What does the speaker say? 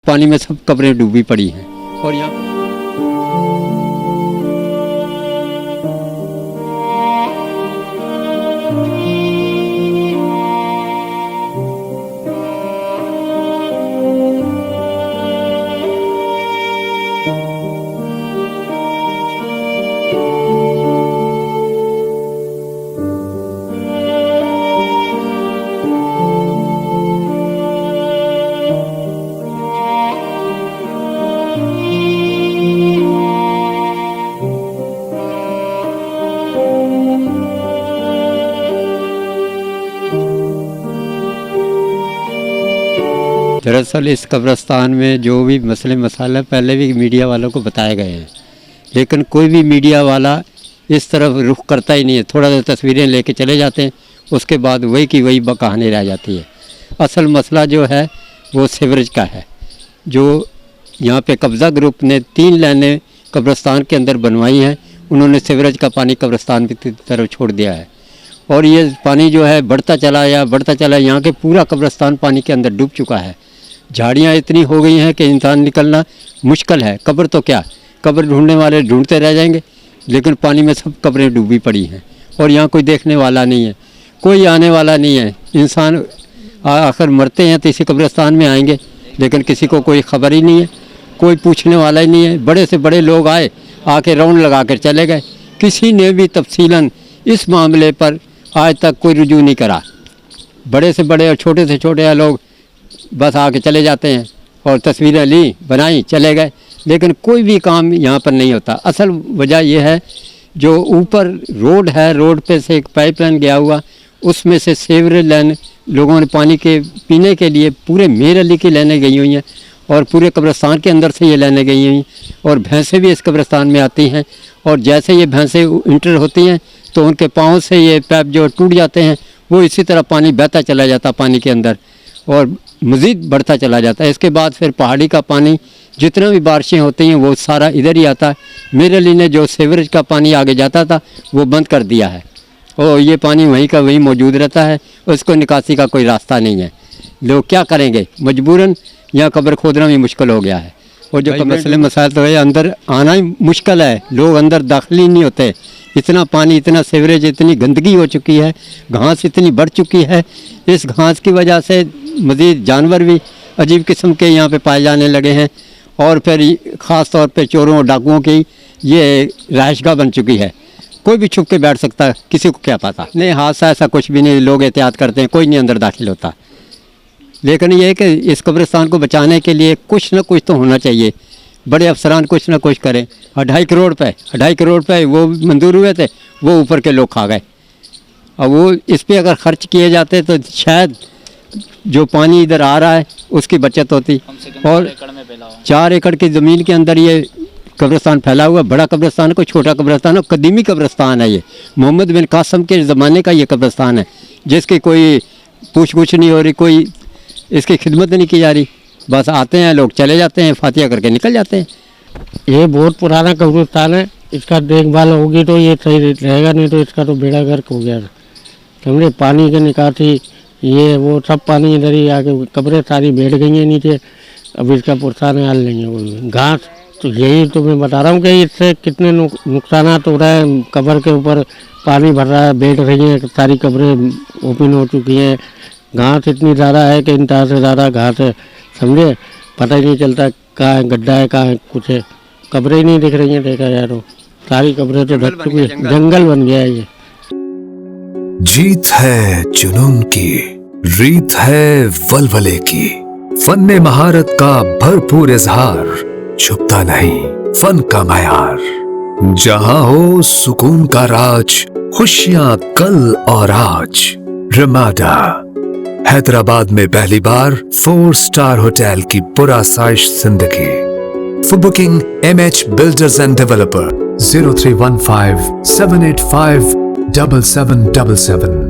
पानी में सब कब्रें डूबी पड़ी हैं। और यहाँ दरअसल इस कब्रिस्तान में जो भी मसले मसाला पहले भी मीडिया वालों को बताए गए हैं, लेकिन कोई भी मीडिया वाला इस तरफ रुख करता ही नहीं है। थोड़ा सा तस्वीरें लेके चले जाते हैं, उसके बाद वही की वही कहानी रह जाती है। असल मसला जो है वो सीवरेज का है। जो यहाँ पे कब्ज़ा ग्रुप ने 3 लाइनें कब्रिस्तान के अंदर बनवाई हैं, उन्होंने सीवरेज का पानी कब्रिस्तान की तरफ छोड़ दिया है और ये पानी जो है बढ़ता चला, यहाँ के पूरा कब्रिस्तान पानी के अंदर डूब चुका है। झाड़ियाँ इतनी हो गई हैं कि इंसान निकलना मुश्किल है। कब्र तो क्या, कब्र ढूंढने वाले ढूंढते रह जाएंगे, लेकिन पानी में सब कब्रें डूबी पड़ी हैं और यहाँ कोई देखने वाला नहीं है, कोई आने वाला नहीं है। इंसान आखिर मरते हैं तो इसी कब्रिस्तान में आएंगे, लेकिन किसी को कोई खबर ही नहीं है, कोई पूछने वाला ही नहीं है। बड़े से बड़े लोग आए, आके राउंड लगा कर चले गए। किसी ने भी तफसीलन इस मामले पर आज तक कोई रुजू नहीं करा। बड़े से बड़े और छोटे से छोटे लोग बस आके चले जाते हैं और तस्वीरें ली, बनाई, चले गए, लेकिन कोई भी काम यहाँ पर नहीं होता। असल वजह यह है, जो ऊपर रोड है, रोड पे से एक पाइपलाइन गया हुआ, उसमें से सीवरेज लाइन लोगों ने पानी के पीने के लिए पूरे मेर अली की लाइनें गई हुई हैं और पूरे कब्रिस्तान के अंदर से ये लाइनें गई हुई हैं और भैंसें भी इस कब्रिस्तान में आती हैं और जैसे ये भैंसें इंटर होती हैं तो उनके पाँव से ये पाइप जो टूट जाते हैं, वो इसी तरह पानी बहता चला जाता पानी के अंदर और मज़ीद बढ़ता चला जाता है। इसके बाद फिर पहाड़ी का पानी जितना भी बारिशें होती हैं वो सारा इधर ही आता है। मेर अली ने जो सीवरेज का पानी आगे जाता था वो बंद कर दिया है और ये पानी वहीं का वहीं मौजूद रहता है, उसको निकासी का कोई रास्ता नहीं है। लोग क्या करेंगे, मजबूरन यहाँ कब्र खोदना भी मुश्किल हो गया है। और जो मसले मसाइल तो है, अंदर आना ही मुश्किल है, लोग अंदर दाखिल ही नहीं होते। इतना पानी, इतना सीवरेज, इतनी गंदगी हो चुकी है, घास इतनी बढ़ चुकी है। इस घास की वजह से मज़ीद जानवर भी अजीब किस्म के यहाँ पे पाए जाने लगे हैं और फिर ख़ास तौर पे चोरों और डाकुओं की ये रहायशगाह बन चुकी है। कोई भी छुप के बैठ सकता है, किसी को क्या पता। नहीं, हादसा ऐसा कुछ भी नहीं, लोग एहतियात करते हैं, कोई नहीं अंदर दाखिल होता। लेकिन ये है कि इस कब्रिस्तान को बचाने के लिए कुछ न कुछ तो होना चाहिए। बड़े अफसरान कुछ न कुछ करें। 2.5 करोड़ रुपए वो मंजूर हुए थे, वो ऊपर के लोग खा गए। अब वो इस पर अगर ख़र्च किए जाते तो शायद जो पानी इधर आ रहा है उसकी बचत होती। और 4 एकड़ की ज़मीन के अंदर ये कब्रिस्तान फैला हुआ, बड़ा कब्रिस्तान, कोई छोटा कब्रिस्तान है, कदीमी कब्रिस्तान है। ये मोहम्मद बिन कासम के ज़माने का ये कब्रिस्तान है, जिसकी कोई पूछ नहीं हो रही, कोई इसकी खिदमत नहीं की जा रही। बस आते हैं लोग, चले जाते हैं, फातिहा करके निकल जाते हैं। ये बहुत पुराना कब्रिस्तान है, इसका देखभाल होगी तो ये सही रहेगा, नहीं तो इसका तो बेड़ा गर्क हो गया। समझे, पानी के निकासी ये वो सब पानी इधर ही आके, कब्रें सारी बैठ गई हैं नीचे। अब इसका पुरसान हाल नहीं है। वो घास तो यही तो मैं बता रहा हूँ कि इससे कितने नुकसान हो रहा है। कब्र के ऊपर पानी भर रहा है, बैठ रही हैं सारी कब्रें, ओपन हो चुकी हैं। घास इतनी ज़्यादा है कि इंतहा से ज़्यादा घास है। समझे, पता ही नहीं चलता कहाँ है गड्ढा है, कहाँ है कुछ है। कब्रें ही नहीं दिख रही हैं, देखा जाए तो सारी कब्रें तो ढक चुकी है, जंगल बन गया है ये। जीत है जुनून की, रीत है वलवले की, फन में महारत का भरपूर इजहार, छुपता नहीं फन का मयार। जहां हो सुकून का राज, खुशियां कल और आज। रमाडा हैदराबाद में पहली बार 4 स्टार होटल की पुरासाइश जिंदगी। For booking MH Builders and Developer 0315 785 7777।